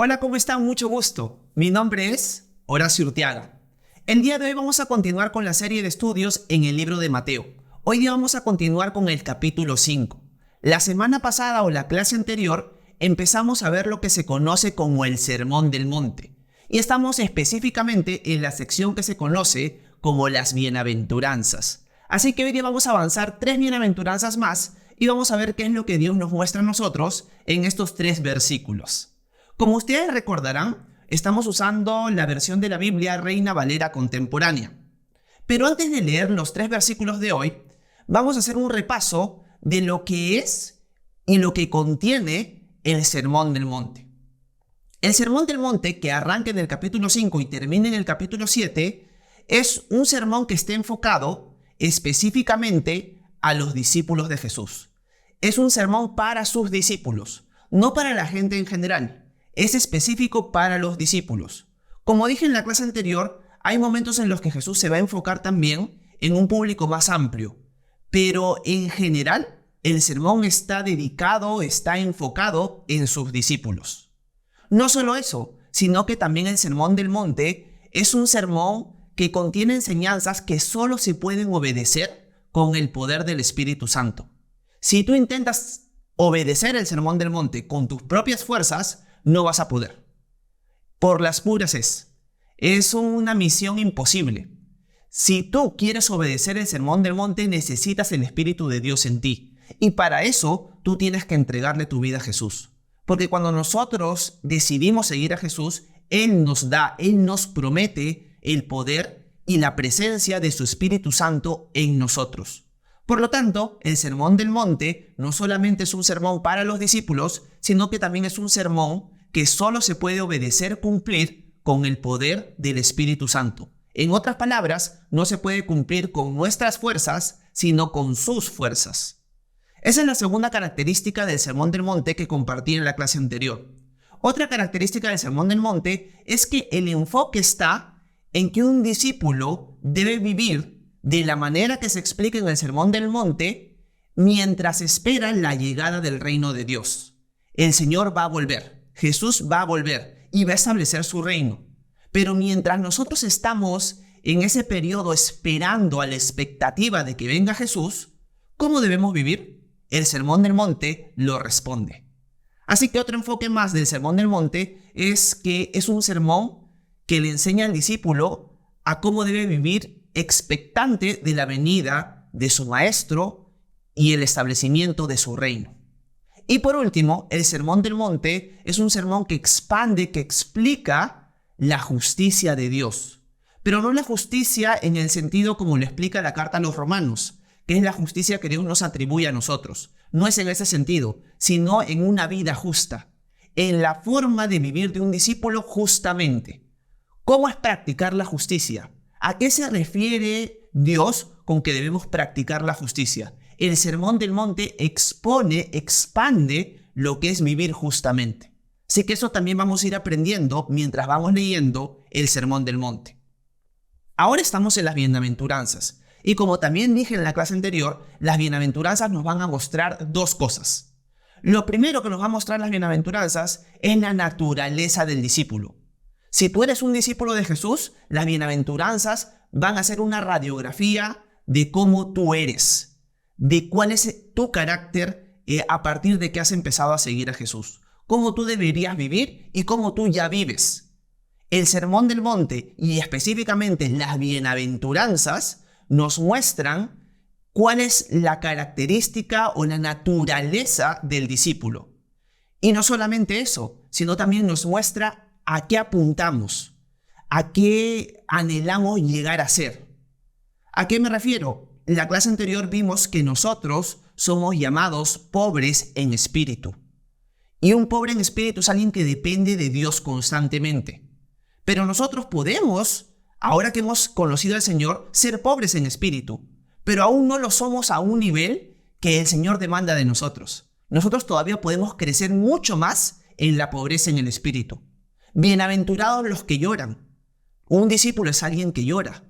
Hola, ¿cómo están? Mucho gusto. Mi nombre es Horacio Urteaga. El día de hoy vamos a continuar con la serie de estudios en el libro de Mateo. Hoy día vamos a continuar con el capítulo 5. La semana pasada o la clase anterior empezamos a ver lo que se conoce como el Sermón del Monte. Y estamos específicamente en la sección que se conoce como las bienaventuranzas. Así que hoy día vamos a avanzar 3 bienaventuranzas más y vamos a ver qué es lo que Dios nos muestra a nosotros en estos 3 versículos. Como ustedes recordarán, estamos usando la versión de la Biblia Reina Valera contemporánea. Pero antes de leer los 3 versículos de hoy, vamos a hacer un repaso de lo que es y lo que contiene el Sermón del Monte. El Sermón del Monte, que arranca en el capítulo 5 y termina en el capítulo 7, es un sermón que está enfocado específicamente a los discípulos de Jesús. Es un sermón para sus discípulos, no para la gente en general. Es específico para los discípulos. Como dije en la clase anterior, hay momentos en los que Jesús se va a enfocar también en un público más amplio. Pero en general, el sermón está enfocado en sus discípulos. No solo eso, sino que también el Sermón del Monte es un sermón que contiene enseñanzas que solo se pueden obedecer con el poder del Espíritu Santo. Si tú intentas obedecer el Sermón del Monte con tus propias fuerzas, no vas a poder. Por las puras es una misión imposible. Si tú quieres obedecer el Sermón del Monte, necesitas el Espíritu de Dios en ti. Y para eso, tú tienes que entregarle tu vida a Jesús. Porque cuando nosotros decidimos seguir a Jesús, Él nos promete el poder y la presencia de su Espíritu Santo en nosotros. Por lo tanto, el Sermón del Monte no solamente es un sermón para los discípulos, sino que también es un sermón que solo se puede cumplir con el poder del Espíritu Santo. En otras palabras, no se puede cumplir con nuestras fuerzas, sino con sus fuerzas. Esa es la segunda característica del Sermón del Monte que compartí en la clase anterior. Otra característica del Sermón del Monte es que el enfoque está en que un discípulo debe vivir de la manera que se explica en el Sermón del Monte mientras espera la llegada del reino de Dios. El Señor va a volver, Jesús va a volver y va a establecer su reino. Pero mientras nosotros estamos en ese periodo esperando a la expectativa de que venga Jesús, ¿cómo debemos vivir? El Sermón del Monte lo responde. Así que otro enfoque más del Sermón del Monte es que es un sermón que le enseña al discípulo a cómo debe vivir expectante de la venida de su maestro y el establecimiento de su reino. Y por último, el Sermón del Monte es un sermón que expande, que explica la justicia de Dios. Pero no la justicia en el sentido como lo explica la carta a los Romanos, que es la justicia que Dios nos atribuye a nosotros. No es en ese sentido, sino en una vida justa, en la forma de vivir de un discípulo justamente. ¿Cómo es practicar la justicia? ¿A qué se refiere Dios con que debemos practicar la justicia? El Sermón del Monte expande lo que es vivir justamente. Así que eso también vamos a ir aprendiendo mientras vamos leyendo el Sermón del Monte. Ahora estamos en las bienaventuranzas. Y como también dije en la clase anterior, las bienaventuranzas nos van a mostrar 2 cosas. Lo primero que nos va a mostrar las bienaventuranzas es la naturaleza del discípulo. Si tú eres un discípulo de Jesús, las bienaventuranzas van a ser una radiografía de cómo tú eres, de cuál es tu carácter a partir de que has empezado a seguir a Jesús, cómo tú deberías vivir y cómo tú ya vives. El Sermón del Monte y específicamente las bienaventuranzas nos muestran cuál es la característica o la naturaleza del discípulo. Y no solamente eso, sino también nos muestra ¿a qué apuntamos? ¿A qué anhelamos llegar a ser? ¿A qué me refiero? En la clase anterior vimos que nosotros somos llamados pobres en espíritu. Y un pobre en espíritu es alguien que depende de Dios constantemente. Pero nosotros podemos, ahora que hemos conocido al Señor, ser pobres en espíritu. Pero aún no lo somos a un nivel que el Señor demanda de nosotros. Nosotros todavía podemos crecer mucho más en la pobreza en el espíritu. Bienaventurados los que lloran. Un discípulo es alguien que llora.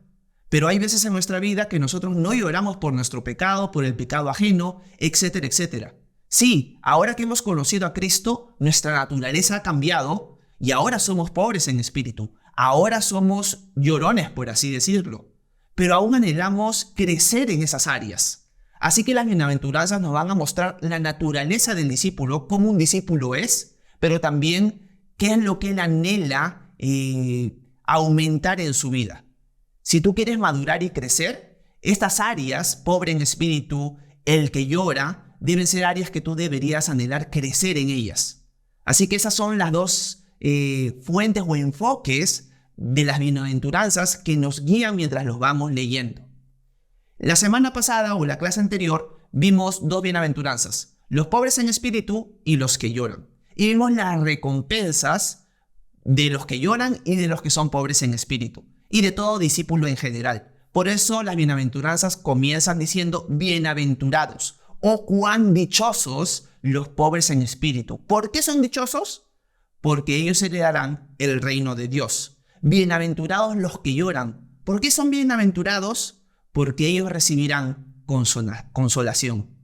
Pero hay veces en nuestra vida que nosotros no lloramos por nuestro pecado, por el pecado ajeno, etcétera, etcétera. Sí, ahora que hemos conocido a Cristo, nuestra naturaleza ha cambiado y ahora somos pobres en espíritu, ahora somos llorones, por así decirlo, pero aún anhelamos crecer en esas áreas. Así que las bienaventuranzas nos van a mostrar la naturaleza del discípulo, cómo un discípulo es, pero también qué es lo que él anhela aumentar en su vida. Si tú quieres madurar y crecer, estas áreas, pobre en espíritu, el que llora, deben ser áreas que tú deberías anhelar crecer en ellas. Así que esas son las dos fuentes o enfoques de las bienaventuranzas que nos guían mientras los vamos leyendo. La semana pasada o la clase anterior vimos dos bienaventuranzas, los pobres en espíritu y los que lloran. Y vimos las recompensas de los que lloran y de los que son pobres en espíritu, y de todo discípulo en general. Por eso las bienaventuranzas comienzan diciendo bienaventurados, o cuán dichosos los pobres en espíritu. ¿Por qué son dichosos? Porque ellos heredarán el reino de Dios. Bienaventurados los que lloran. ¿Por qué son bienaventurados? Porque ellos recibirán consolación.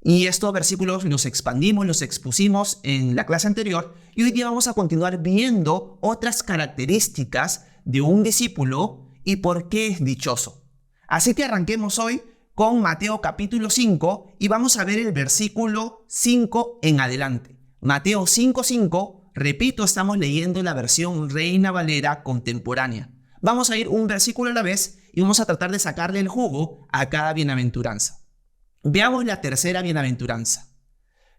Y estos versículos los expandimos, los expusimos en la clase anterior, y hoy día vamos a continuar viendo otras características de un discípulo y por qué es dichoso. Así que arranquemos hoy con Mateo capítulo 5 y vamos a ver el versículo 5 en adelante. Mateo 5:5, repito, estamos leyendo la versión Reina Valera contemporánea. Vamos a ir un versículo a la vez y vamos a tratar de sacarle el jugo a cada bienaventuranza. Veamos la tercera bienaventuranza.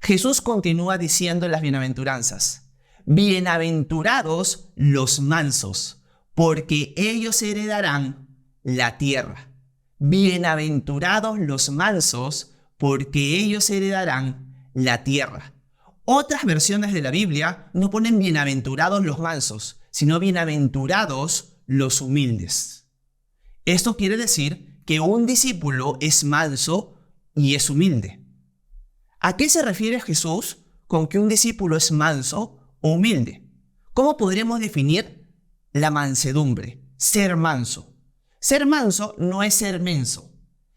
Jesús continúa diciendo en las bienaventuranzas: bienaventurados los mansos, porque ellos heredarán la tierra. Bienaventurados los mansos, porque ellos heredarán la tierra. Otras versiones de la Biblia no ponen bienaventurados los mansos, sino bienaventurados los humildes. Esto quiere decir que un discípulo es manso y es humilde. ¿A qué se refiere Jesús con que un discípulo es manso o humilde? ¿Cómo podríamos definir la mansedumbre? Ser manso. Ser manso no es ser menso.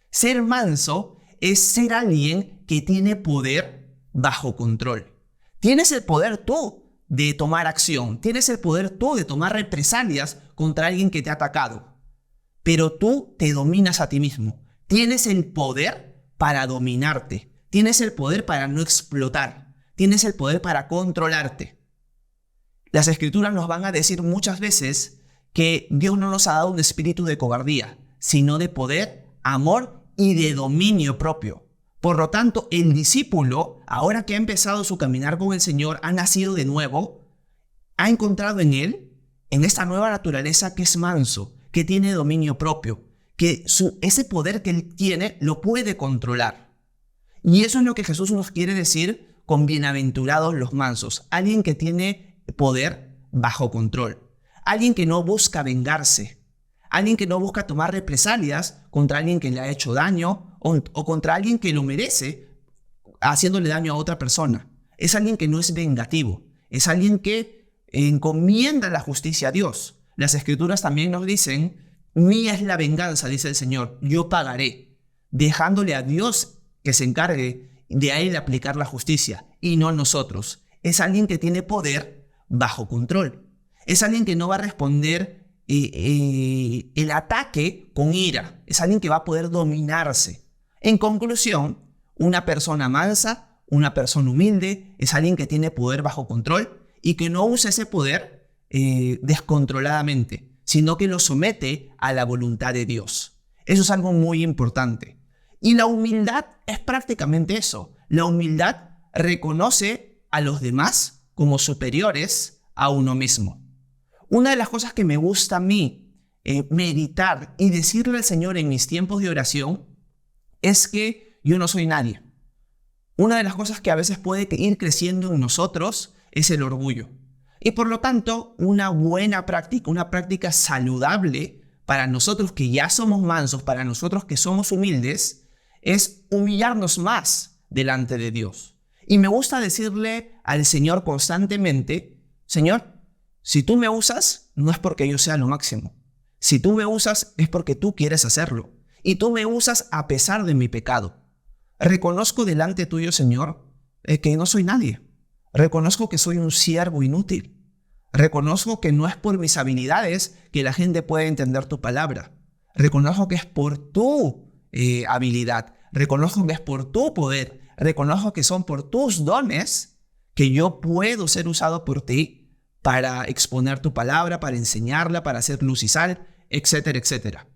Ser manso es ser alguien que tiene poder bajo control. Tienes el poder tú de tomar acción. Tienes el poder tú de tomar represalias contra alguien que te ha atacado. Pero tú te dominas a ti mismo. Tienes el poder para dominarte. Tienes el poder para no explotar. Tienes el poder para controlarte. Las Escrituras nos van a decir muchas veces que Dios no nos ha dado un espíritu de cobardía, sino de poder, amor y de dominio propio. Por lo tanto, el discípulo, ahora que ha empezado su caminar con el Señor, ha nacido de nuevo, ha encontrado en él, en esta nueva naturaleza que es manso, que tiene dominio propio, que ese poder que él tiene lo puede controlar. Y eso es lo que Jesús nos quiere decir con bienaventurados los mansos, alguien que tiene poder bajo control, alguien que no busca vengarse, alguien que no busca tomar represalias contra alguien que le ha hecho daño o contra alguien que lo merece haciéndole daño a otra persona. Es alguien que no es vengativo, es alguien que encomienda la justicia a Dios. Las Escrituras también nos dicen: mía es la venganza, dice el Señor, yo pagaré, dejándole a Dios que se encargue de a él aplicar la justicia y no nosotros. Es alguien que tiene poder bajo control. Es alguien que no va a responder el ataque con ira. Es alguien que va a poder dominarse. En conclusión, una persona mansa, una persona humilde, es alguien que tiene poder bajo control y que no usa ese poder descontroladamente, sino que lo somete a la voluntad de Dios. Eso es algo muy importante. Y la humildad es prácticamente eso. La humildad reconoce a los demás como superiores a uno mismo. Una de las cosas que me gusta a mí meditar y decirle al Señor en mis tiempos de oración es que yo no soy nadie. Una de las cosas que a veces puede ir creciendo en nosotros es el orgullo. Y por lo tanto, una buena práctica, una práctica saludable para nosotros que ya somos mansos, para nosotros que somos humildes, es humillarnos más delante de Dios. Y me gusta decirle al Señor constantemente: Señor, si tú me usas, no es porque yo sea lo máximo. Si tú me usas, es porque tú quieres hacerlo. Y tú me usas a pesar de mi pecado. Reconozco delante tuyo, Señor, que no soy nadie. Reconozco que soy un siervo inútil. Reconozco que no es por mis habilidades que la gente puede entender tu palabra. Reconozco que es por tu habilidad. Reconozco que es por tu poder. Reconozco que son por tus dones que yo puedo ser usado por ti para exponer tu palabra, para enseñarla, para hacer luz y sal, etcétera, etcétera.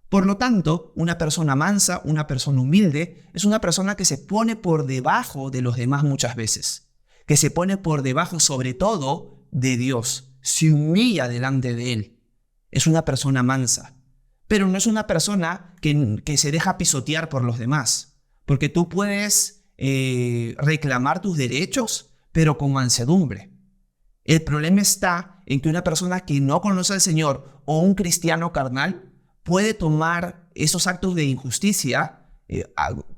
Por lo tanto, una persona mansa, una persona humilde, es una persona que se pone por debajo de los demás muchas veces, que se pone por debajo sobre todo de Dios, se humilla delante de Él. Es una persona mansa, pero no es una persona que se deja pisotear por los demás, porque tú puedes reclamar tus derechos, pero con mansedumbre. El problema está en que una persona que no conoce al Señor o un cristiano carnal puede tomar esos actos de injusticia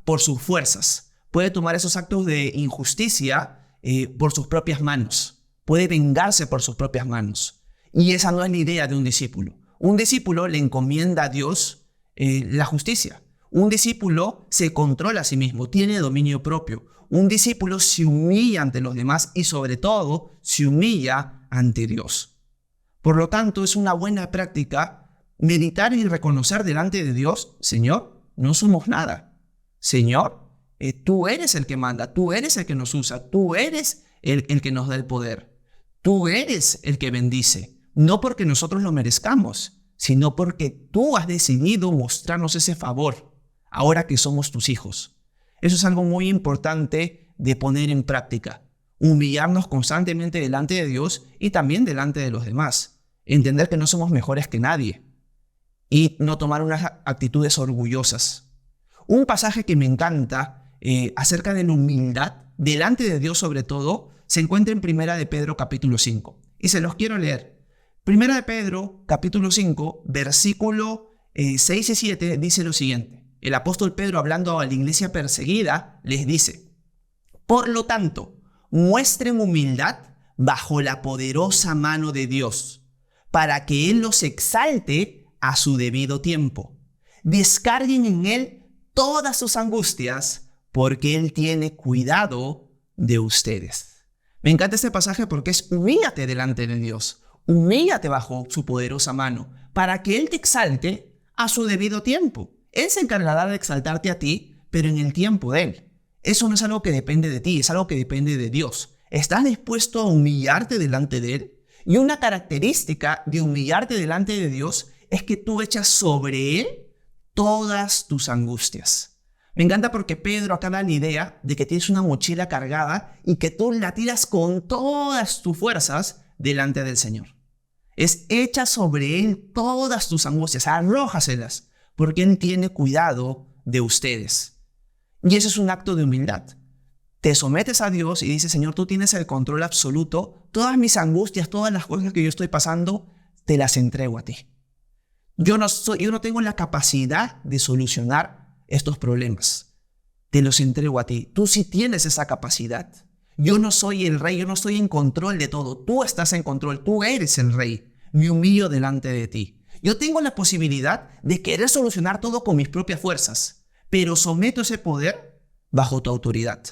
por sus fuerzas, puede tomar esos actos de injusticia por sus propias manos, puede vengarse por sus propias manos. Y esa no es la idea de un discípulo. Un discípulo le encomienda a Dios la justicia. Un discípulo se controla a sí mismo, tiene dominio propio. Un discípulo se humilla ante los demás y sobre todo se humilla ante Dios. Por lo tanto, es una buena práctica meditar y reconocer delante de Dios: Señor, no somos nada. Señor, tú eres el que manda, tú eres el que nos usa, tú eres el que nos da el poder. Tú eres el que bendice, no porque nosotros lo merezcamos, sino porque tú has decidido mostrarnos ese favor ahora que somos tus hijos. Eso es algo muy importante de poner en práctica. Humillarnos constantemente delante de Dios y también delante de los demás. Entender que no somos mejores que nadie y no tomar unas actitudes orgullosas. Un pasaje que me encanta acerca de la humildad delante de Dios sobre todo se encuentra en Primera de Pedro capítulo 5 y se los quiero leer. Primera de Pedro capítulo 5 versículo 6 y 7 dice lo siguiente. El apóstol Pedro, hablando a la iglesia perseguida, les dice: por lo tanto, muestren humildad bajo la poderosa mano de Dios, para que Él los exalte a su debido tiempo. Descarguen en Él todas sus angustias, porque Él tiene cuidado de ustedes. Me encanta este pasaje porque es: humíllate delante de Dios, humíllate bajo su poderosa mano, para que Él te exalte a su debido tiempo. Él se encargará de exaltarte a ti, pero en el tiempo de Él. Eso no es algo que depende de ti, es algo que depende de Dios. ¿Estás dispuesto a humillarte delante de Él? Y una característica de humillarte delante de Dios es que tú echas sobre Él todas tus angustias. Me encanta porque Pedro acá da la idea de que tienes una mochila cargada y que tú la tiras con todas tus fuerzas delante del Señor. Es: echa sobre Él todas tus angustias, arrójaselas, porque Él tiene cuidado de ustedes. Y eso es un acto de humildad. Te sometes a Dios y dices: Señor, tú tienes el control absoluto. Todas mis angustias, todas las cosas que yo estoy pasando, te las entrego a ti. Yo no tengo la capacidad de solucionar estos problemas. Te los entrego a ti. Tú sí tienes esa capacidad. Yo no soy el rey, yo no estoy en control de todo. Tú estás en control, tú eres el rey. Me humillo delante de ti. Yo tengo la posibilidad de querer solucionar todo con mis propias fuerzas, pero someto ese poder bajo tu autoridad.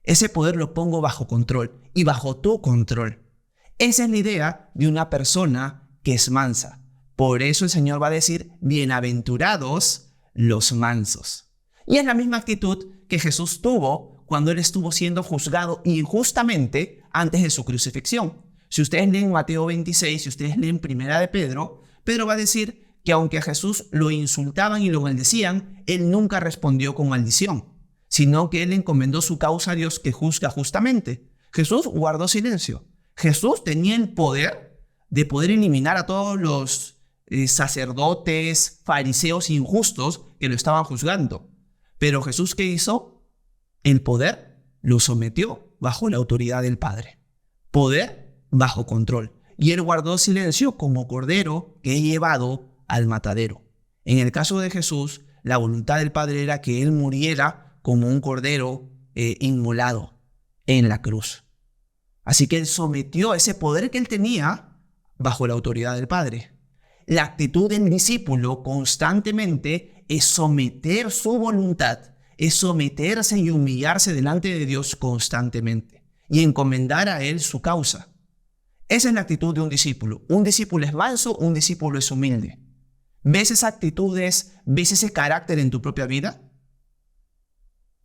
Ese poder lo pongo bajo control y bajo tu control. Esa es la idea de una persona que es mansa. Por eso el Señor va a decir: bienaventurados los mansos. Y es la misma actitud que Jesús tuvo cuando Él estuvo siendo juzgado injustamente antes de su crucifixión. Si ustedes leen Mateo 26, si ustedes leen Primera de Pedro, Pedro va a decir que aunque a Jesús lo insultaban y lo maldecían, Él nunca respondió con maldición, sino que Él encomendó su causa a Dios que juzga justamente. Jesús guardó silencio. Jesús tenía el poder de poder eliminar a todos los sacerdotes, fariseos injustos que lo estaban juzgando. Pero Jesús, ¿qué hizo? El poder lo sometió bajo la autoridad del Padre. Poder bajo control. Y Él guardó silencio como cordero que he llevado al matadero. En el caso de Jesús, la voluntad del Padre era que Él muriera como un cordero inmolado en la cruz. Así que Él sometió ese poder que Él tenía bajo la autoridad del Padre. La actitud del discípulo constantemente es someter su voluntad, es someterse y humillarse delante de Dios constantemente y encomendar a Él su causa. Esa es la actitud de un discípulo. Un discípulo es manso, un discípulo es humilde. ¿Ves esas actitudes, ves ese carácter en tu propia vida?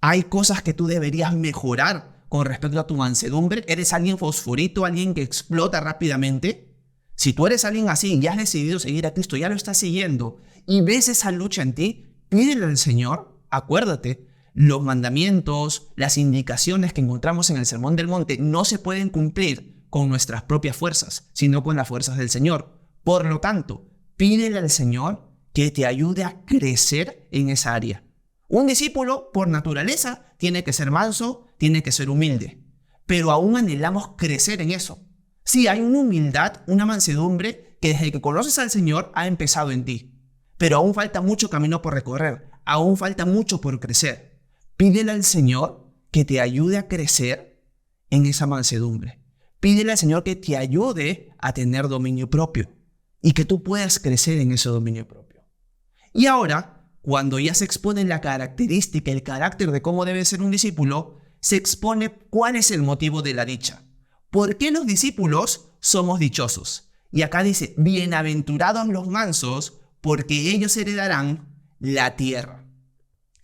¿Hay cosas que tú deberías mejorar con respecto a tu mansedumbre? ¿Eres alguien fosforito, alguien que explota rápidamente? Si tú eres alguien así y ya has decidido seguir a Cristo, ya lo estás siguiendo y ves esa lucha en ti, pídele al Señor. Acuérdate, los mandamientos, las indicaciones que encontramos en el Sermón del Monte no se pueden cumplir con nuestras propias fuerzas, sino con las fuerzas del Señor. Por lo tanto, pídele al Señor que te ayude a crecer en esa área. Un discípulo, por naturaleza, tiene que ser manso, tiene que ser humilde. Pero aún anhelamos crecer en eso. Sí, hay una humildad, una mansedumbre que desde que conoces al Señor ha empezado en ti. Pero aún falta mucho camino por recorrer. Aún falta mucho por crecer. Pídele al Señor que te ayude a crecer en esa mansedumbre. Pídele al Señor que te ayude a tener dominio propio y que tú puedas crecer en ese dominio propio. Y ahora, cuando ya se expone la característica, el carácter de cómo debe ser un discípulo, se expone cuál es el motivo de la dicha. ¿Por qué los discípulos somos dichosos? Y acá dice, bienaventurados los mansos, porque ellos heredarán la tierra.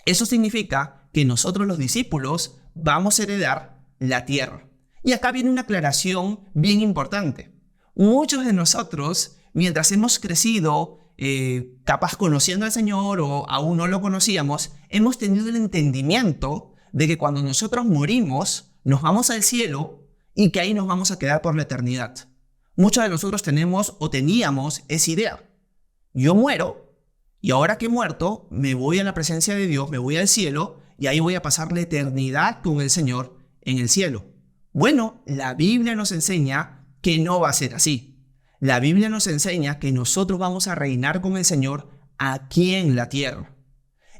Eso significa que nosotros los discípulos vamos a heredar la tierra. Y acá viene una aclaración bien importante. Muchos de nosotros, mientras hemos crecido, capaz conociendo al Señor o aún no lo conocíamos, hemos tenido el entendimiento de que cuando nosotros morimos, nos vamos al cielo y que ahí nos vamos a quedar por la eternidad. Muchos de nosotros tenemos o teníamos esa idea. Yo muero y ahora que he muerto, me voy a la presencia de Dios, me voy al cielo y ahí voy a pasar la eternidad con el Señor en el cielo. Bueno, la Biblia nos enseña que no va a ser así. La Biblia nos enseña que nosotros vamos a reinar con el Señor aquí en la tierra.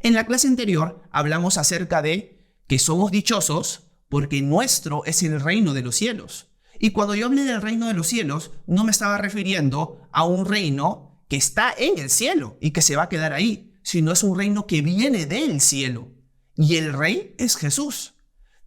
En la clase anterior hablamos acerca de que somos dichosos porque nuestro es el reino de los cielos. Y cuando yo hablé del reino de los cielos, no me estaba refiriendo a un reino que está en el cielo y que se va a quedar ahí, sino es un reino que viene del cielo. Y el rey es Jesús.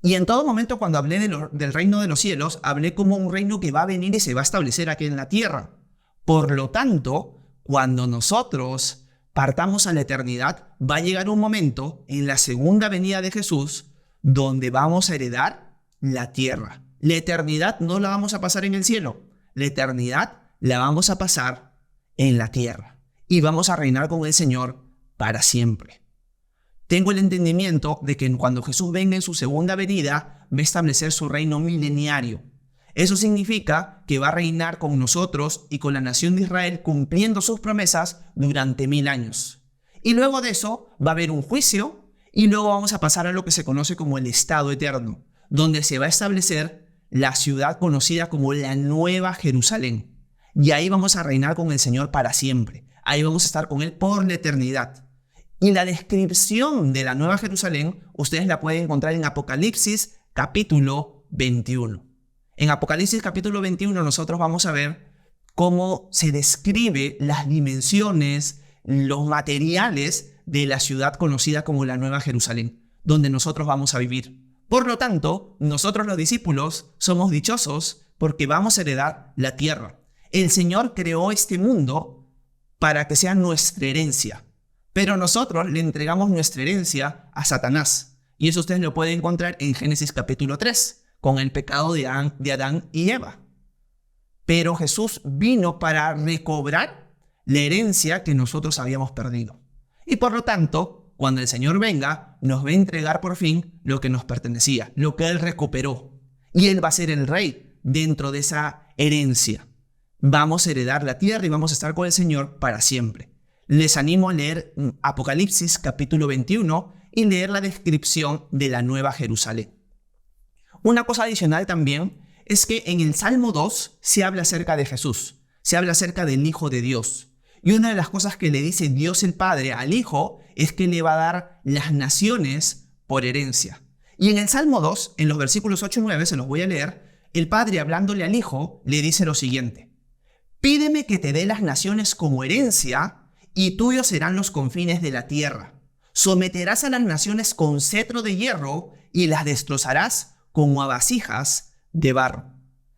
Y en todo momento cuando hablé del reino de los cielos, hablé como un reino que va a venir y se va a establecer aquí en la tierra. Por lo tanto, cuando nosotros partamos a la eternidad, va a llegar un momento en la segunda venida de Jesús donde vamos a heredar la tierra. La eternidad no la vamos a pasar en el cielo. La eternidad la vamos a pasar en la tierra. Y vamos a reinar con el Señor para siempre. Tengo el entendimiento de que cuando Jesús venga en su segunda venida, va a establecer su reino mileniario. Eso significa que va a reinar con nosotros y con la nación de Israel cumpliendo sus promesas durante 1000 años. Y luego de eso va a haber un juicio y luego vamos a pasar a lo que se conoce como el estado eterno, donde se va a establecer la ciudad conocida como la Nueva Jerusalén. Y ahí vamos a reinar con el Señor para siempre. Ahí vamos a estar con Él por la eternidad. Y la descripción de la Nueva Jerusalén, ustedes la pueden encontrar en Apocalipsis capítulo 21. En Apocalipsis capítulo 21 nosotros vamos a ver cómo se describe las dimensiones, los materiales de la ciudad conocida como la Nueva Jerusalén, donde nosotros vamos a vivir. Por lo tanto, nosotros los discípulos somos dichosos porque vamos a heredar la tierra. El Señor creó este mundo para que sea nuestra herencia. Pero nosotros le entregamos nuestra herencia a Satanás. Y eso ustedes lo pueden encontrar en Génesis capítulo 3, con el pecado de Adán y Eva. Pero Jesús vino para recobrar la herencia que nosotros habíamos perdido. Y por lo tanto, cuando el Señor venga, nos va a entregar por fin lo que nos pertenecía, lo que Él recuperó. Y Él va a ser el rey dentro de esa herencia. Vamos a heredar la tierra y vamos a estar con el Señor para siempre. Les animo a leer Apocalipsis capítulo 21 y leer la descripción de la Nueva Jerusalén. Una cosa adicional también es que en el Salmo 2 se habla acerca de Jesús, se habla acerca del Hijo de Dios. Y una de las cosas que le dice Dios el Padre al Hijo es que le va a dar las naciones por herencia. Y en el Salmo 2, en los versículos 8 y 9, se los voy a leer, el Padre hablándole al Hijo le dice lo siguiente: pídeme que te dé las naciones como herencia y tuyos serán los confines de la tierra. Someterás a las naciones con cetro de hierro y las destrozarás como a vasijas de barro.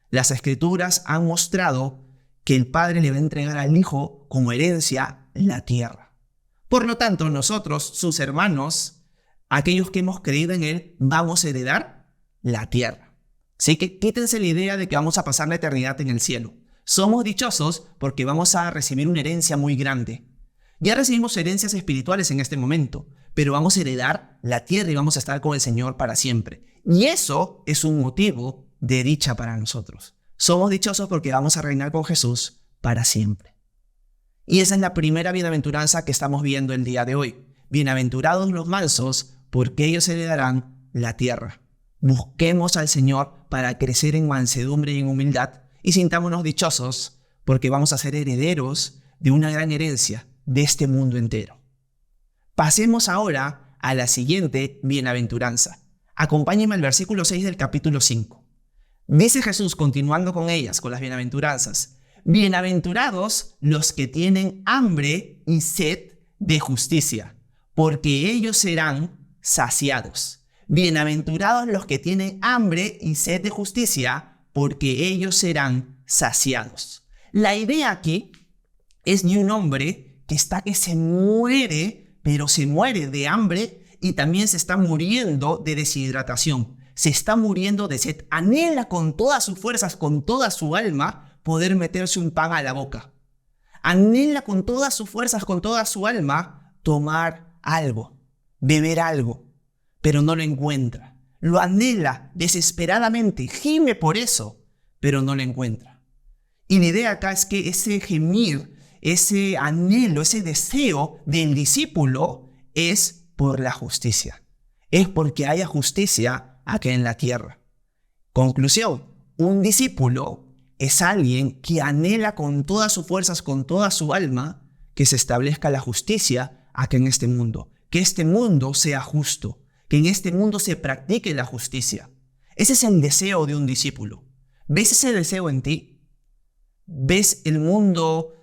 Las Escrituras han mostrado que el Padre le va a entregar al Hijo como herencia la tierra. Por lo tanto, nosotros, sus hermanos, aquellos que hemos creído en Él, vamos a heredar la tierra. Así que quítense la idea de que vamos a pasar la eternidad en el cielo. Somos dichosos porque vamos a recibir una herencia muy grande. Ya recibimos herencias espirituales en este momento, pero vamos a heredar la tierra y vamos a estar con el Señor para siempre. Y eso es un motivo de dicha para nosotros. Somos dichosos porque vamos a reinar con Jesús para siempre. Y esa es la primera bienaventuranza que estamos viendo el día de hoy. Bienaventurados los mansos, porque ellos heredarán la tierra. Busquemos al Señor para crecer en mansedumbre y en humildad y sintámonos dichosos porque vamos a ser herederos de una gran herencia de este mundo entero. Pasemos ahora a la siguiente bienaventuranza. Acompáñenme al versículo 6 del capítulo 5. Dice Jesús, continuando con ellas, con las bienaventuranzas: bienaventurados los que tienen hambre y sed de justicia, porque ellos serán saciados. Bienaventurados los que tienen hambre y sed de justicia, porque ellos serán saciados. La idea aquí es de un hombre que se muere, pero se muere de hambre y también se está muriendo de deshidratación. Se está muriendo de sed. Anhela con todas sus fuerzas, con toda su alma, poder meterse un pan a la boca. Anhela con todas sus fuerzas, con toda su alma, tomar algo, beber algo, pero no lo encuentra. Lo anhela desesperadamente, gime por eso, pero no lo encuentra. Y la idea acá es que ese gemir, ese anhelo, ese deseo del discípulo es por la justicia. Es porque haya justicia aquí en la tierra. Conclusión: un discípulo es alguien que anhela con todas sus fuerzas, con toda su alma, que se establezca la justicia aquí en este mundo. Que este mundo sea justo, que en este mundo se practique la justicia. Ese es el deseo de un discípulo. ¿Ves ese deseo en ti? ¿Ves el mundo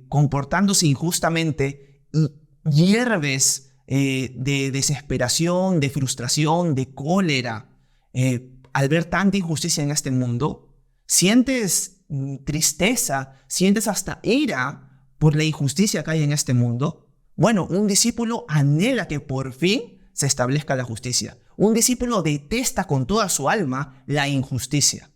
comportándose injustamente y hierves de desesperación, de frustración, de cólera al ver tanta injusticia en este mundo? ¿Sientes tristeza, sientes hasta ira por la injusticia que hay en este mundo? Bueno, un discípulo anhela que por fin se establezca la justicia. Un discípulo detesta con toda su alma la injusticia.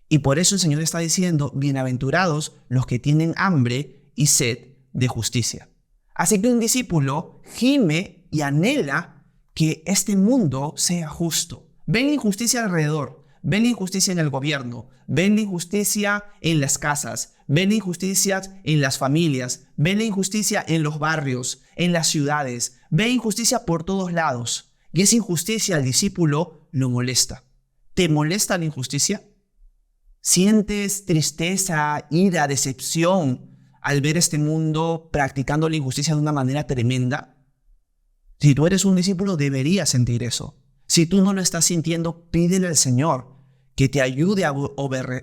Y por eso el Señor está diciendo: bienaventurados los que tienen hambre y sed de justicia. Así que un discípulo gime y anhela que este mundo sea justo. Ven la injusticia alrededor, ven la injusticia en el gobierno, ven la injusticia en las casas, ven la injusticia en las familias, ven la injusticia en los barrios, en las ciudades, ven injusticia por todos lados. Y esa injusticia al discípulo lo molesta. ¿Te molesta la injusticia? ¿Sientes tristeza, ira, decepción al ver este mundo practicando la injusticia de una manera tremenda? Si tú eres un discípulo, deberías sentir eso. Si tú no lo estás sintiendo, pídele al Señor que te ayude a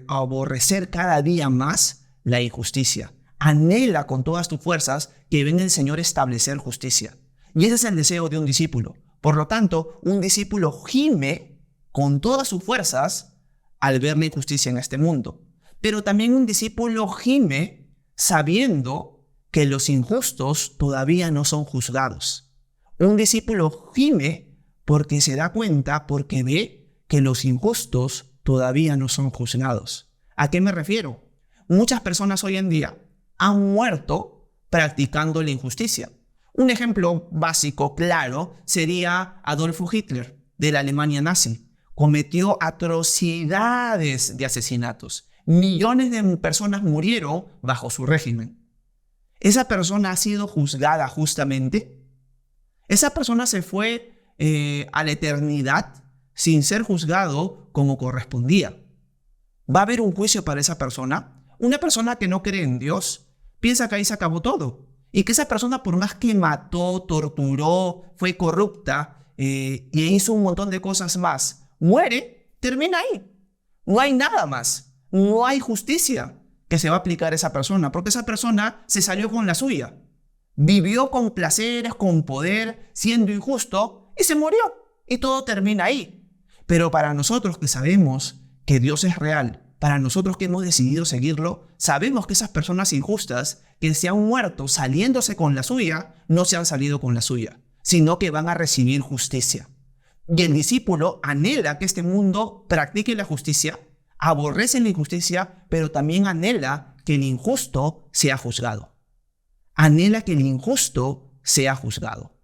aborrecer cada día más la injusticia. Anhela con todas tus fuerzas que venga el Señor a establecer justicia. Y ese es el deseo de un discípulo. Por lo tanto, un discípulo gime con todas sus fuerzas al ver la injusticia en este mundo. Pero también un discípulo gime sabiendo que los injustos todavía no son juzgados. Un discípulo gime porque se da cuenta, porque ve que los injustos todavía no son juzgados. ¿A qué me refiero? Muchas personas hoy en día han muerto practicando la injusticia. Un ejemplo básico, claro, sería Adolfo Hitler, de la Alemania nazi. Cometió atrocidades de asesinatos. Millones de personas murieron bajo su régimen. ¿Esa persona ha sido juzgada justamente? Esa persona se fue a la eternidad sin ser juzgado como correspondía. ¿Va a haber un juicio para esa persona? Una persona que no cree en Dios piensa que ahí se acabó todo. Y que esa persona, por más que mató, torturó, fue corrupta y hizo un montón de cosas más, muere, termina ahí. No hay nada más. No hay justicia que se va a aplicar a esa persona, porque esa persona se salió con la suya. Vivió con placeres, con poder, siendo injusto, y se murió. Y todo termina ahí. Pero para nosotros que sabemos que Dios es real, para nosotros que hemos decidido seguirlo, sabemos que esas personas injustas que se han muerto saliéndose con la suya, no se han salido con la suya, sino que van a recibir justicia. Y el discípulo anhela que este mundo practique la justicia, aborrece la injusticia, pero también anhela que el injusto sea juzgado. Anhela que el injusto sea juzgado.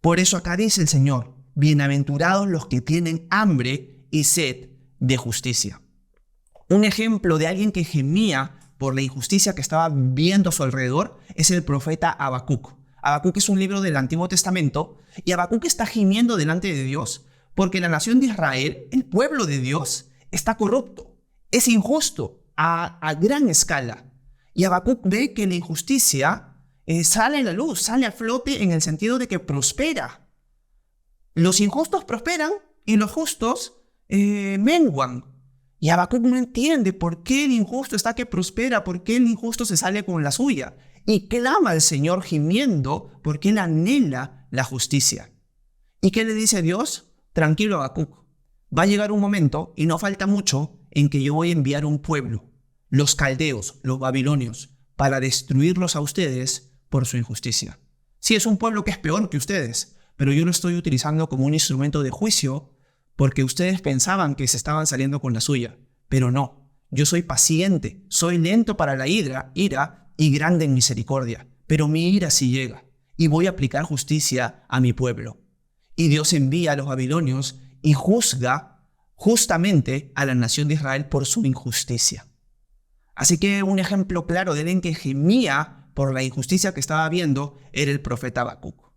Por eso acá dice el Señor, bienaventurados los que tienen hambre y sed de justicia. Un ejemplo de alguien que gemía por la injusticia que estaba viendo a su alrededor es el profeta Habacuc. Habacuc es un libro del Antiguo Testamento y Habacuc está gimiendo delante de Dios porque la nación de Israel, el pueblo de Dios, está corrupto, es injusto a gran escala. Y Habacuc ve que la injusticia sale a la luz, sale a flote en el sentido de que prospera. Los injustos prosperan y los justos menguan. Y Habacuc no entiende por qué el injusto está que prospera, por qué el injusto se sale con la suya. Y clama al Señor gimiendo porque él anhela la justicia. ¿Y qué le dice Dios? Tranquilo, Habacuc. Va a llegar un momento, y no falta mucho, en que yo voy a enviar un pueblo, los caldeos, los babilonios, para destruirlos a ustedes por su injusticia. Sí, es un pueblo que es peor que ustedes, pero yo lo estoy utilizando como un instrumento de juicio porque ustedes pensaban que se estaban saliendo con la suya. Pero no, yo soy paciente, soy lento para la ira y grande en misericordia. Pero mi ira sí llega y voy a aplicar justicia a mi pueblo. Y Dios envía a los babilonios y juzga justamente a la nación de Israel por su injusticia. Así que un ejemplo claro de alguien que gemía por la injusticia que estaba viendo era el profeta Habacuc.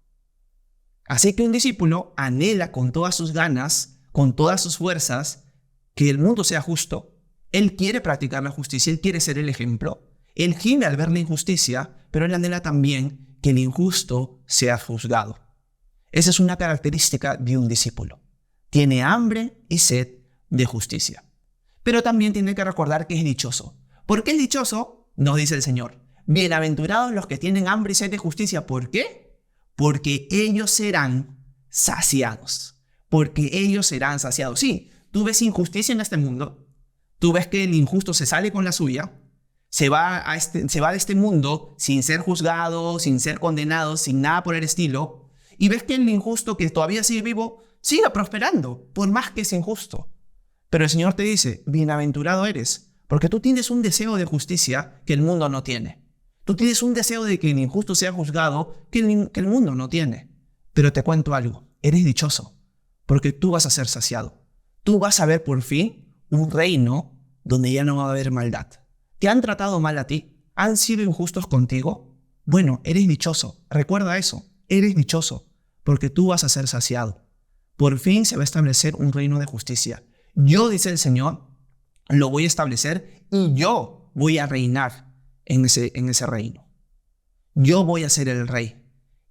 Así que un discípulo anhela con todas sus ganas, con todas sus fuerzas, que el mundo sea justo. Él quiere practicar la justicia, él quiere ser el ejemplo. Él gime al ver la injusticia, pero él anhela también que el injusto sea juzgado. Esa es una característica de un discípulo. Tiene hambre y sed de justicia. Pero también tiene que recordar que es dichoso. ¿Por qué es dichoso? Nos dice el Señor. Bienaventurados los que tienen hambre y sed de justicia. ¿Por qué? Porque ellos serán saciados. Porque ellos serán saciados. Sí, tú ves injusticia en este mundo. Tú ves que el injusto se sale con la suya. Se va de este mundo sin ser juzgado, sin ser condenado, sin nada por el estilo. Y ves que el injusto que todavía sigue vivo, siga prosperando, por más que es injusto. Pero el Señor te dice, bienaventurado eres, porque tú tienes un deseo de justicia que el mundo no tiene. Tú tienes un deseo de que el injusto sea juzgado que el mundo no tiene. Pero te cuento algo, eres dichoso, porque tú vas a ser saciado. Tú vas a ver por fin un reino donde ya no va a haber maldad. ¿Te han tratado mal a ti? ¿Han sido injustos contigo? Bueno, eres dichoso. Recuerda eso. Eres dichoso porque tú vas a ser saciado. Por fin se va a establecer un reino de justicia. Yo, dice el Señor, lo voy a establecer y yo voy a reinar en ese reino. Yo voy a ser el rey.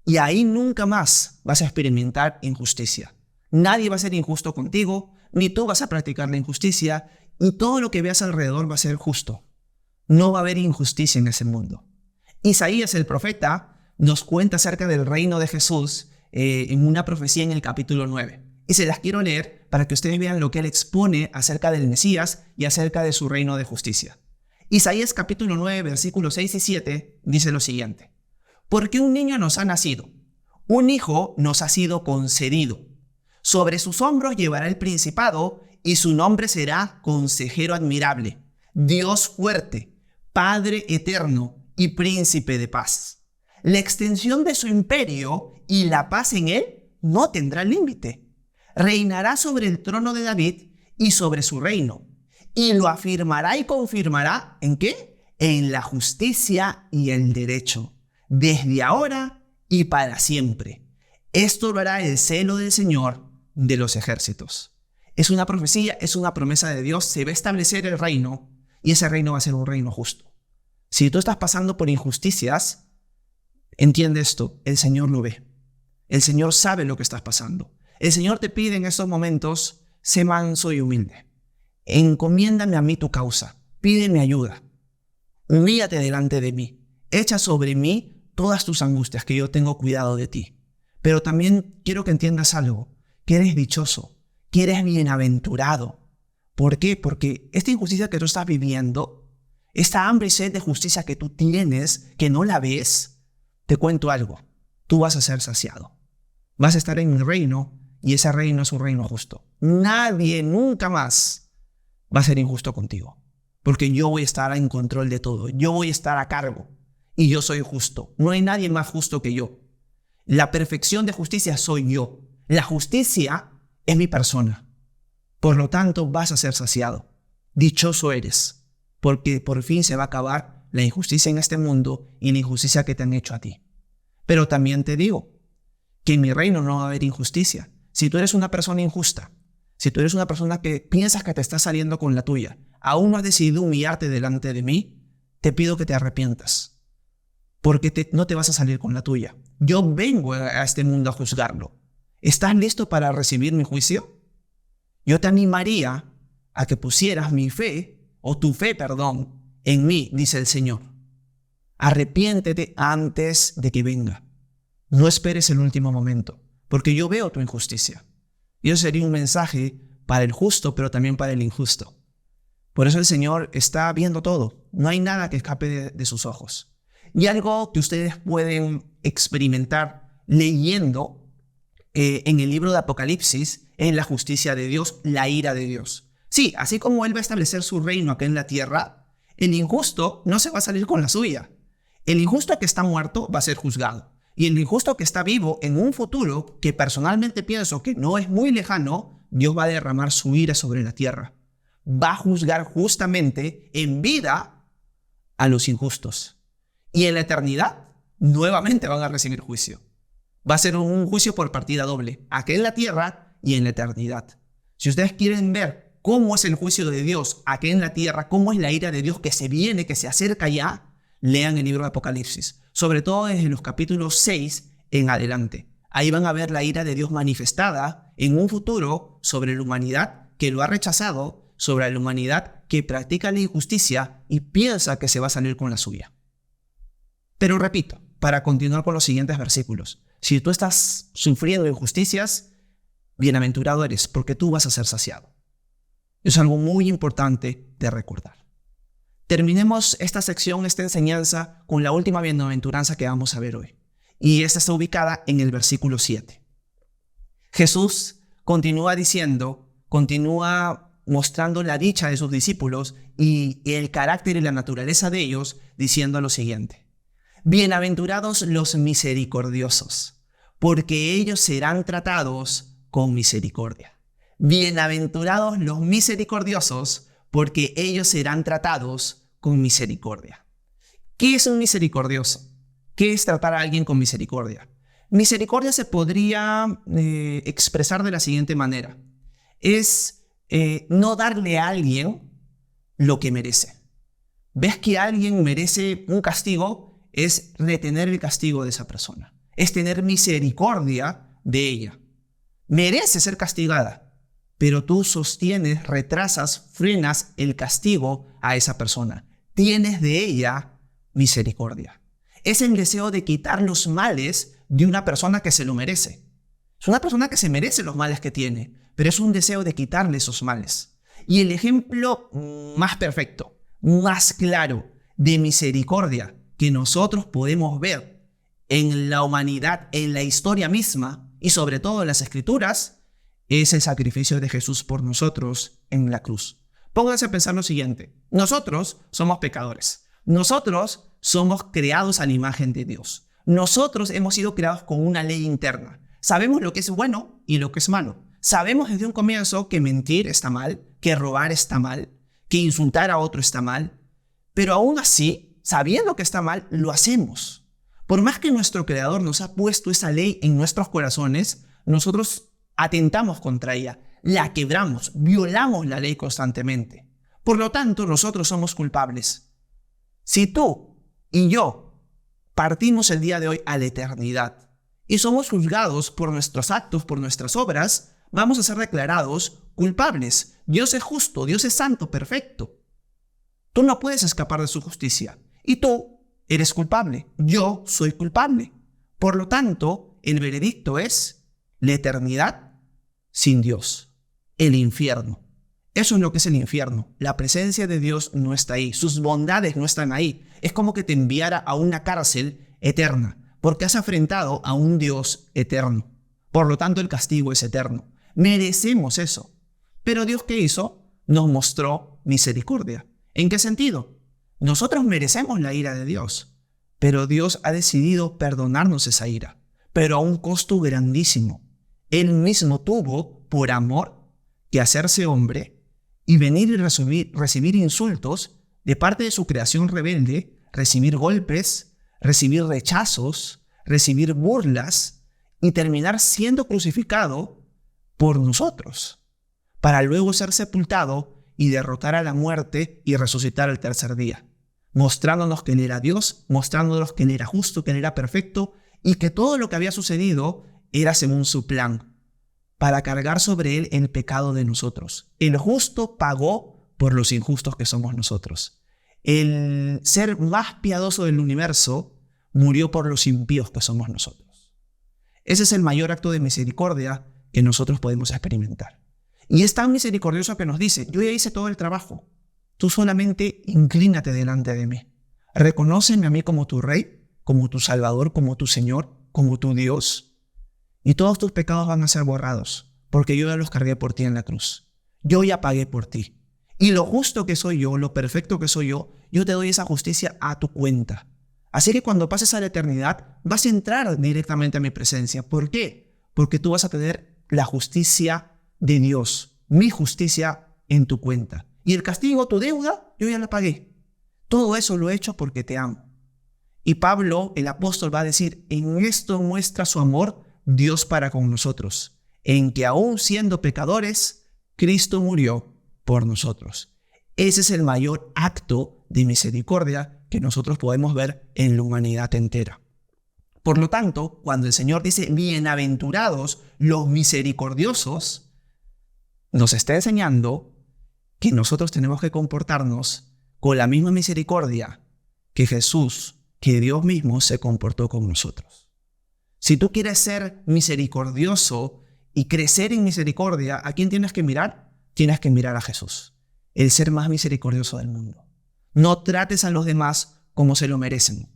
Y ahí nunca más vas a experimentar injusticia. Nadie va a ser injusto contigo, ni tú vas a practicar la injusticia, y todo lo que veas alrededor va a ser justo. No va a haber injusticia en ese mundo. Isaías, el profeta, nos cuenta acerca del reino de Jesús en una profecía en el capítulo 9. Y se las quiero leer para que ustedes vean lo que él expone acerca del Mesías y acerca de su reino de justicia. Isaías capítulo 9, versículos 6 y 7 dice lo siguiente. Porque un niño nos ha nacido, un hijo nos ha sido concedido. Sobre sus hombros llevará el principado y su nombre será Consejero Admirable, Dios Fuerte, Padre Eterno y Príncipe de Paz. La extensión de su imperio y la paz en él no tendrá límite. Reinará sobre el trono de David y sobre su reino, y lo afirmará y confirmará, ¿en qué? En la justicia y el derecho, desde ahora y para siempre. Esto lo hará el celo del Señor de los ejércitos. Es una profecía, es una promesa de Dios. Se va a establecer el reino y ese reino va a ser un reino justo. Si tú estás pasando por injusticias, entiende esto, el Señor lo ve. El Señor sabe lo que estás pasando. El Señor te pide en estos momentos, sé manso y humilde. Encomiéndame a mí tu causa, pídeme ayuda. Humíllate delante de mí. Echa sobre mí todas tus angustias, que yo tengo cuidado de ti. Pero también quiero que entiendas algo, que eres dichoso, que eres bienaventurado, ¿Por qué? Porque esta injusticia que tú estás viviendo, esta hambre y sed de justicia que tú tienes, que no la ves, te cuento algo. Tú vas a ser saciado. Vas a estar en mi reino y ese reino es un reino justo. Nadie nunca más va a ser injusto contigo. Porque yo voy a estar en control de todo. Yo voy a estar a cargo. Y yo soy justo. No hay nadie más justo que yo. La perfección de justicia soy yo. La justicia es mi persona. Por lo tanto, vas a ser saciado. Dichoso eres. Porque por fin se va a acabar la injusticia en este mundo y la injusticia que te han hecho a ti. Pero también te digo que en mi reino no va a haber injusticia. Si tú eres una persona injusta, si tú eres una persona que piensas que te está saliendo con la tuya, aún no has decidido humillarte delante de mí, te pido que te arrepientas. Porque no te vas a salir con la tuya. Yo vengo a este mundo a juzgarlo. ¿Estás listo para recibir mi juicio? Yo te animaría a que pusieras mi fe, o tu fe, perdón, en mí, dice el Señor. Arrepiéntete antes de que venga. No esperes el último momento, porque yo veo tu injusticia. Y eso sería un mensaje para el justo, pero también para el injusto. Por eso el Señor está viendo todo. No hay nada que escape de sus ojos. Y algo que ustedes pueden experimentar leyendo en el libro de Apocalipsis es la justicia de Dios, la ira de Dios. Sí, así como Él va a establecer su reino acá en la tierra, el injusto no se va a salir con la suya. El injusto que está muerto va a ser juzgado. Y el injusto que está vivo en un futuro que personalmente pienso que no es muy lejano, Dios va a derramar su ira sobre la tierra. Va a juzgar justamente en vida a los injustos. Y en la eternidad nuevamente van a recibir juicio. Va a ser un juicio por partida doble, aquí en la tierra y en la eternidad. Si ustedes quieren ver cómo es el juicio de Dios aquí en la tierra, cómo es la ira de Dios que se viene, que se acerca ya, lean el libro de Apocalipsis, sobre todo desde los capítulos 6 en adelante. Ahí van a ver la ira de Dios manifestada en un futuro sobre la humanidad que lo ha rechazado, sobre la humanidad que practica la injusticia y piensa que se va a salir con la suya. Pero repito, para continuar con los siguientes versículos, si tú estás sufriendo injusticias, bienaventurado eres, porque tú vas a ser saciado. Es algo muy importante de recordar. Terminemos esta sección, esta enseñanza, con la última bienaventuranza que vamos a ver hoy. Y esta está ubicada en el versículo 7. Jesús continúa mostrando la dicha de sus discípulos y el carácter y la naturaleza de ellos, diciendo lo siguiente. Bienaventurados los misericordiosos, porque ellos serán tratados con misericordia. Bienaventurados los misericordiosos, porque ellos serán tratados con misericordia. ¿Qué es un misericordioso? ¿Qué es tratar a alguien con misericordia? Misericordia se podría expresar de la siguiente manera. Es no darle a alguien lo que merece. ¿Ves que alguien merece un castigo? Es retener el castigo de esa persona. Es tener misericordia de ella. Merece ser castigada, pero tú sostienes, retrasas, frenas el castigo a esa persona. Tienes de ella misericordia. Es el deseo de quitar los males de una persona que se lo merece. Es una persona que se merece los males que tiene, pero es un deseo de quitarle esos males. Y el ejemplo más perfecto, más claro de misericordia que nosotros podemos ver en la humanidad, en la historia misma y sobre todo en las Escrituras, es el sacrificio de Jesús por nosotros en la cruz. Pónganse a pensar lo siguiente. Nosotros somos pecadores. Nosotros somos creados a la imagen de Dios. Nosotros hemos sido creados con una ley interna. Sabemos lo que es bueno y lo que es malo. Sabemos desde un comienzo que mentir está mal, que robar está mal, que insultar a otro está mal. Pero aún así, sabiendo que está mal, lo hacemos. Por más que nuestro Creador nos ha puesto esa ley en nuestros corazones, nosotros atentamos contra ella, la quebramos, violamos la ley constantemente. Por lo tanto, nosotros somos culpables. Si tú y yo partimos el día de hoy a la eternidad y somos juzgados por nuestros actos, por nuestras obras, vamos a ser declarados culpables. Dios es justo, Dios es santo, perfecto. Tú no puedes escapar de su justicia. Y tú eres culpable. Yo soy culpable. Por lo tanto, el veredicto es la eternidad sin Dios, el infierno. Eso es lo que es el infierno. La presencia de Dios no está ahí. Sus bondades no están ahí. Es como que te enviara a una cárcel eterna, porque has afrentado a un Dios eterno. Por lo tanto, el castigo es eterno. Merecemos eso. Pero Dios, ¿qué hizo? Nos mostró misericordia. ¿En qué sentido? Nosotros merecemos la ira de Dios, pero Dios ha decidido perdonarnos esa ira, pero a un costo grandísimo. Él mismo tuvo, por amor, que hacerse hombre y venir y recibir insultos de parte de su creación rebelde, recibir golpes, recibir rechazos, recibir burlas y terminar siendo crucificado por nosotros, para luego ser sepultado y derrotar a la muerte y resucitar al tercer día, mostrándonos que Él era Dios, mostrándonos que Él era justo, que Él era perfecto y que todo lo que había sucedido era según su plan, para cargar sobre Él el pecado de nosotros. El justo pagó por los injustos que somos nosotros. El ser más piadoso del universo murió por los impíos que somos nosotros. Ese es el mayor acto de misericordia que nosotros podemos experimentar. Y es tan misericordioso que nos dice: yo ya hice todo el trabajo, tú solamente inclínate delante de mí. Reconóceme a mí como tu Rey, como tu Salvador, como tu Señor, como tu Dios. Y todos tus pecados van a ser borrados, porque yo ya los cargué por ti en la cruz. Yo ya pagué por ti. Y lo justo que soy yo, lo perfecto que soy yo te doy esa justicia a tu cuenta. Así que cuando pases a la eternidad, vas a entrar directamente a mi presencia. ¿Por qué? Porque tú vas a tener la justicia de Dios, mi justicia en tu cuenta. Y el castigo, tu deuda, yo ya la pagué. Todo eso lo he hecho porque te amo. Y Pablo, el apóstol, va a decir: en esto muestra su amor Dios para con nosotros, en que aún siendo pecadores, Cristo murió por nosotros. Ese es el mayor acto de misericordia que nosotros podemos ver en la humanidad entera. Por lo tanto, cuando el Señor dice bienaventurados los misericordiosos, nos está enseñando que nosotros tenemos que comportarnos con la misma misericordia que Jesús, que Dios mismo se comportó con nosotros. Si tú quieres ser misericordioso y crecer en misericordia, ¿a quién tienes que mirar? Tienes que mirar a Jesús, el ser más misericordioso del mundo. No trates a los demás como se lo merecen.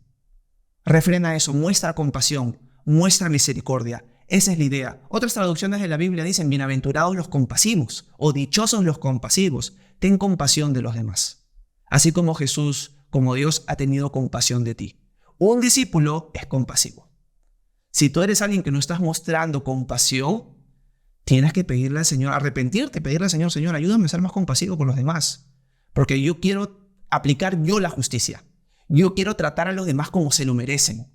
Refrena eso, muestra compasión, muestra misericordia. Esa es la idea. Otras traducciones de la Biblia dicen: bienaventurados los compasivos o dichosos los compasivos. Ten compasión de los demás. Así como Jesús, como Dios, ha tenido compasión de ti. Un discípulo es compasivo. Si tú eres alguien que no estás mostrando compasión, tienes que pedirle al Señor, arrepentirte, pedirle al Señor: Señor, ayúdame a ser más compasivo con los demás. Porque yo quiero aplicar yo la justicia. Yo quiero tratar a los demás como se lo merecen.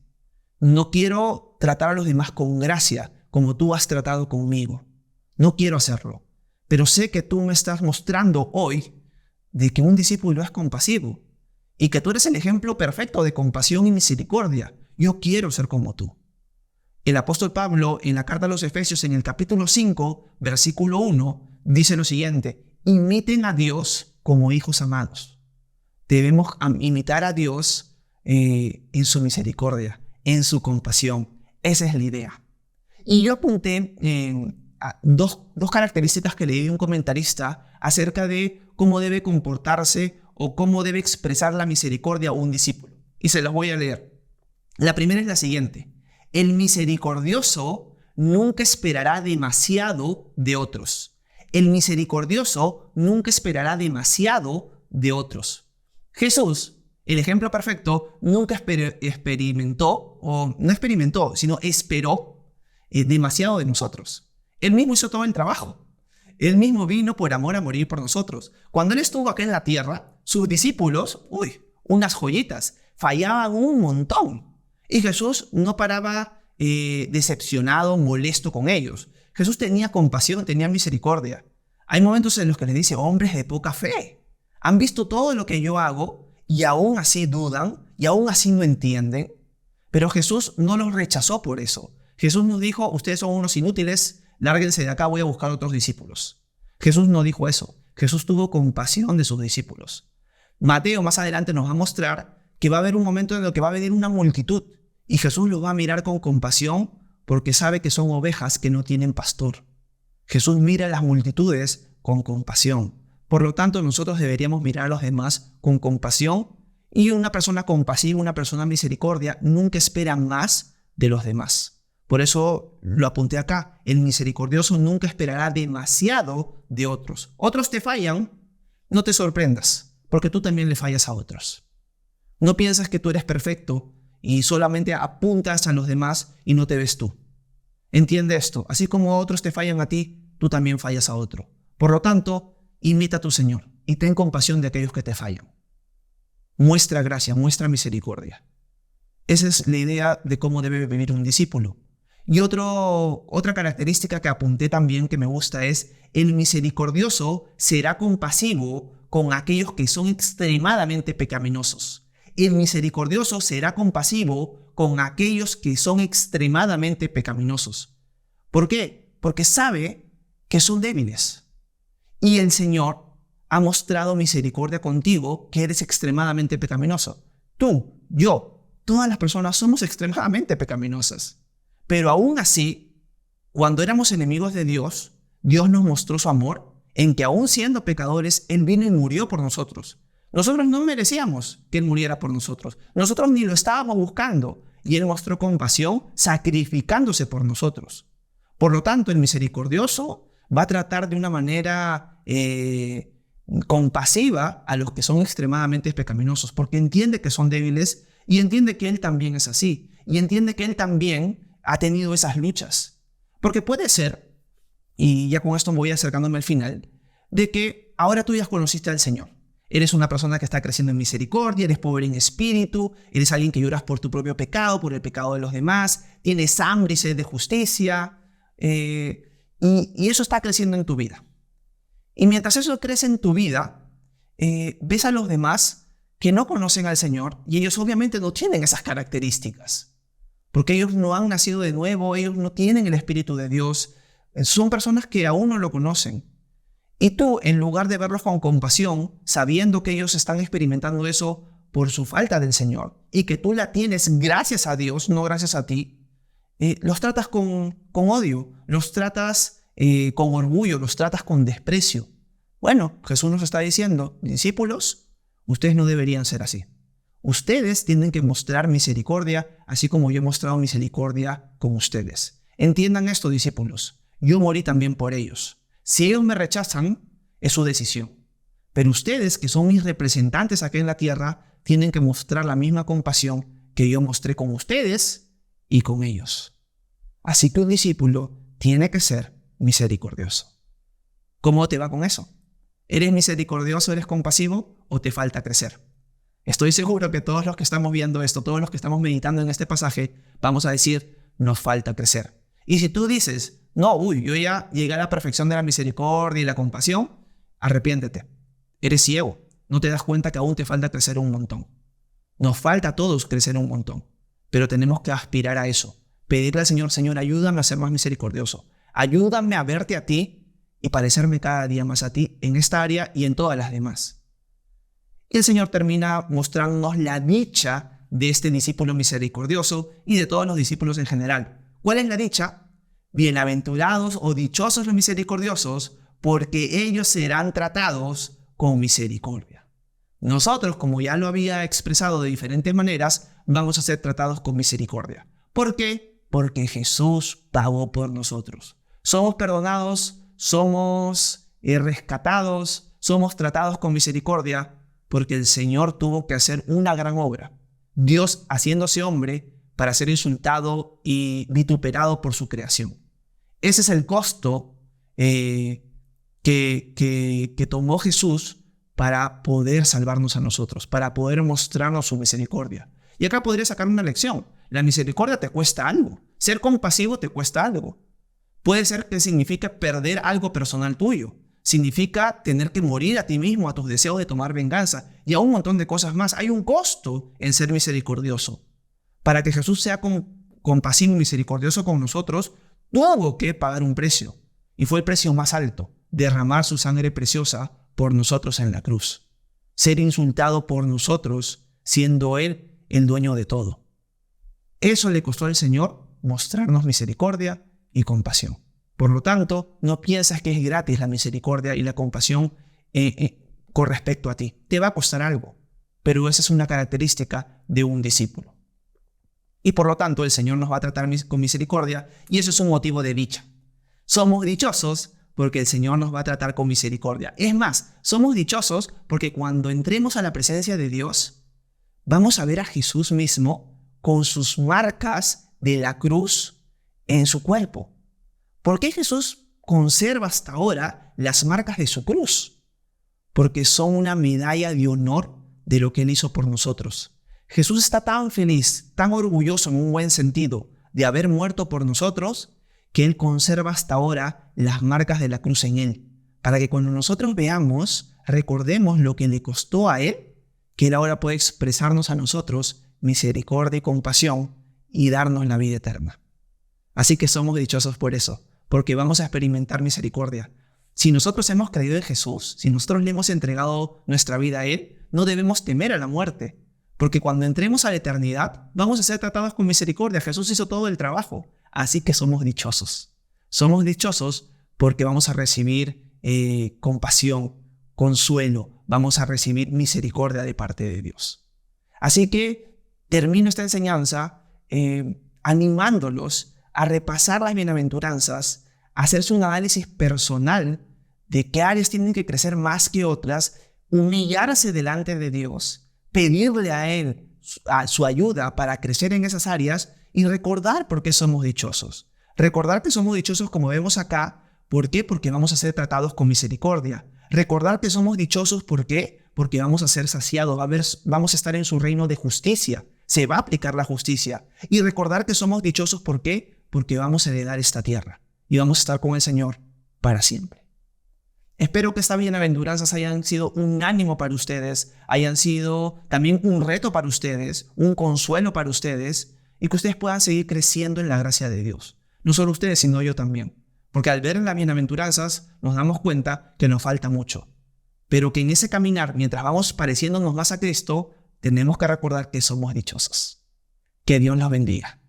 No quiero tratar a los demás con gracia, como tú has tratado conmigo. No quiero hacerlo. Pero sé que tú me estás mostrando hoy de que un discípulo es compasivo y que tú eres el ejemplo perfecto de compasión y misericordia. Yo quiero ser como tú. El apóstol Pablo, en la carta a los Efesios, en el capítulo 5, versículo 1, dice lo siguiente: imiten a Dios como hijos amados. Debemos imitar a Dios en su misericordia, en su compasión. Esa es la idea. Y yo apunté dos características que leí de un comentarista acerca de cómo debe comportarse o cómo debe expresar la misericordia un discípulo. Y se las voy a leer. La primera es la siguiente: el misericordioso nunca esperará demasiado de otros. El misericordioso nunca esperará demasiado de otros. Jesús, el ejemplo perfecto, nunca experimentó, o no experimentó, sino esperó demasiado de nosotros. Él mismo hizo todo el trabajo. Él mismo vino por amor a morir por nosotros. Cuando Él estuvo acá en la tierra, sus discípulos, unas joyitas, fallaban un montón. Y Jesús no paraba decepcionado, molesto con ellos. Jesús tenía compasión, tenía misericordia. Hay momentos en los que le dice: hombres de poca fe, han visto todo lo que yo hago y aún así dudan y aún así no entienden. Pero Jesús no los rechazó por eso. Jesús nos dijo: ustedes son unos inútiles, lárguense de acá, voy a buscar otros discípulos. Jesús no dijo eso. Jesús tuvo compasión de sus discípulos. Mateo más adelante nos va a mostrar que va a haber un momento en el que va a venir una multitud y Jesús los va a mirar con compasión porque sabe que son ovejas que no tienen pastor. Jesús mira a las multitudes con compasión Por lo tanto, nosotros deberíamos mirar a los demás con compasión, y una persona compasiva, una persona misericordia, nunca espera más de los demás. Por eso lo apunté acá. El misericordioso nunca esperará demasiado de otros. Otros te fallan, no te sorprendas, porque tú también le fallas a otros. No piensas que tú eres perfecto y solamente apuntas a los demás y no te ves tú. Entiende esto. Así como otros te fallan a ti, tú también fallas a otro. Por lo tanto, imita a tu Señor y ten compasión de aquellos que te fallan. Muestra gracia, muestra misericordia. Esa es la idea de cómo debe vivir un discípulo. Y otra característica que apunté también que me gusta es: el misericordioso será compasivo con aquellos que son extremadamente pecaminosos. El misericordioso será compasivo con aquellos que son extremadamente pecaminosos. ¿Por qué? Porque sabe que son débiles. Y el Señor ha mostrado misericordia contigo, que eres extremadamente pecaminoso. Tú, yo, todas las personas somos extremadamente pecaminosas. Pero aún así, cuando éramos enemigos de Dios, Dios nos mostró su amor en que aún siendo pecadores, Él vino y murió por nosotros. Nosotros no merecíamos que Él muriera por nosotros. Nosotros ni lo estábamos buscando. Y Él mostró compasión sacrificándose por nosotros. Por lo tanto, el misericordioso va a tratar de una manera compasiva a los que son extremadamente pecaminosos, porque entiende que son débiles y entiende que Él también es así. Y entiende que Él también ha tenido esas luchas. Porque puede ser, y ya con esto me voy acercándome al final, de que ahora tú ya conociste al Señor. Eres una persona que está creciendo en misericordia, eres pobre en espíritu, eres alguien que lloras por tu propio pecado, por el pecado de los demás, tienes hambre y sed de justicia, y eso está creciendo en tu vida. Y mientras eso crece en tu vida, ves a los demás que no conocen al Señor, y ellos obviamente no tienen esas características. Porque ellos no han nacido de nuevo, ellos no tienen el Espíritu de Dios, son personas que aún no lo conocen. Y tú, en lugar de verlos con compasión, sabiendo que ellos están experimentando eso por su falta del Señor, y que tú la tienes gracias a Dios, no gracias a ti, los tratas con odio, los tratas con orgullo, los tratas con desprecio. Bueno, Jesús nos está diciendo: discípulos, ustedes no deberían ser así. Ustedes tienen que mostrar misericordia, así como yo he mostrado misericordia con ustedes. Entiendan esto, discípulos. Yo morí también por ellos. Si ellos me rechazan, es su decisión. Pero ustedes, que son mis representantes aquí en la tierra, tienen que mostrar la misma compasión que yo mostré con ustedes y con ellos. Así que un discípulo tiene que ser misericordioso. ¿Cómo te va con eso? ¿Eres misericordioso, eres compasivo o te falta crecer? Estoy seguro que todos los que estamos viendo esto, todos los que estamos meditando en este pasaje, vamos a decir: nos falta crecer. Y si tú dices: no, yo ya llegué a la perfección de la misericordia y la compasión, arrepiéntete. Eres ciego, no te das cuenta que aún te falta crecer un montón. Nos falta a todos crecer un montón, pero tenemos que aspirar a eso. Pedirle al Señor: Señor, ayúdame a ser más misericordioso. Ayúdame a verte a ti y parecerme cada día más a ti en esta área y en todas las demás. Y el Señor termina mostrándonos la dicha de este discípulo misericordioso y de todos los discípulos en general. ¿Cuál es la dicha? Bienaventurados o dichosos los misericordiosos, porque ellos serán tratados con misericordia. Nosotros, como ya lo había expresado de diferentes maneras, vamos a ser tratados con misericordia. ¿Por qué? Porque Jesús pagó por nosotros. Somos perdonados, somos rescatados, somos tratados con misericordia, porque el Señor tuvo que hacer una gran obra. Dios haciéndose hombre para ser insultado y vituperado por su creación. Ese es el costo que tomó Jesús para poder salvarnos a nosotros, para poder mostrarnos su misericordia. Y acá podría sacar una lección. La misericordia te cuesta algo. Ser compasivo te cuesta algo. Puede ser que signifique perder algo personal tuyo. Significa tener que morir a ti mismo, a tus deseos de tomar venganza y a un montón de cosas más. Hay un costo en ser misericordioso. Para que Jesús sea compasivo y misericordioso con nosotros, tuvo que pagar un precio. Y fue el precio más alto: derramar su sangre preciosa por nosotros en la cruz. Ser insultado por nosotros, siendo Él el dueño de todo. Eso le costó al Señor mostrarnos misericordia y compasión. Por lo tanto, no piensas que es gratis la misericordia y la compasión con respecto a ti. Te va a costar algo, pero esa es una característica de un discípulo. Y por lo tanto, el Señor nos va a tratar con misericordia y eso es un motivo de dicha. Somos dichosos porque el Señor nos va a tratar con misericordia. Es más, somos dichosos porque cuando entremos a la presencia de Dios, vamos a ver a Jesús mismo con sus marcas de la cruz en su cuerpo. ¿Por qué Jesús conserva hasta ahora las marcas de su cruz? Porque son una medalla de honor de lo que Él hizo por nosotros. Jesús está tan feliz, tan orgulloso en un buen sentido de haber muerto por nosotros, que Él conserva hasta ahora las marcas de la cruz en Él, para que cuando nosotros veamos, recordemos lo que le costó a Él, que Él ahora puede expresarnos a nosotros misericordia y compasión y darnos la vida eterna. Así que somos dichosos por eso, porque vamos a experimentar misericordia. Si nosotros hemos creído en Jesús, si nosotros le hemos entregado nuestra vida a Él, no debemos temer a la muerte, porque cuando entremos a la eternidad, vamos a ser tratados con misericordia. Jesús hizo todo el trabajo. Así que somos dichosos. Somos dichosos porque vamos a recibir compasión, consuelo, vamos a recibir misericordia de parte de Dios. Así que termino esta enseñanza animándolos a repasar las bienaventuranzas, a hacerse un análisis personal de qué áreas tienen que crecer más que otras, humillarse delante de Dios, pedirle a Él su ayuda para crecer en esas áreas y recordar por qué somos dichosos. Recordar que somos dichosos como vemos acá. ¿Por qué? Porque vamos a ser tratados con misericordia. Recordar que somos dichosos, ¿por qué? Porque vamos a ser saciados, vamos a estar en su reino de justicia. Se va a aplicar la justicia. Y recordar que somos dichosos, ¿por qué? Porque vamos a heredar esta tierra y vamos a estar con el Señor para siempre. Espero que estas bienaventuranzas hayan sido un ánimo para ustedes, hayan sido también un reto para ustedes, un consuelo para ustedes, y que ustedes puedan seguir creciendo en la gracia de Dios. No solo ustedes, sino yo también. Porque al ver las bienaventuranzas nos damos cuenta que nos falta mucho. Pero que en ese caminar, mientras vamos pareciéndonos más a Cristo, tenemos que recordar que somos dichosos. Que Dios los bendiga.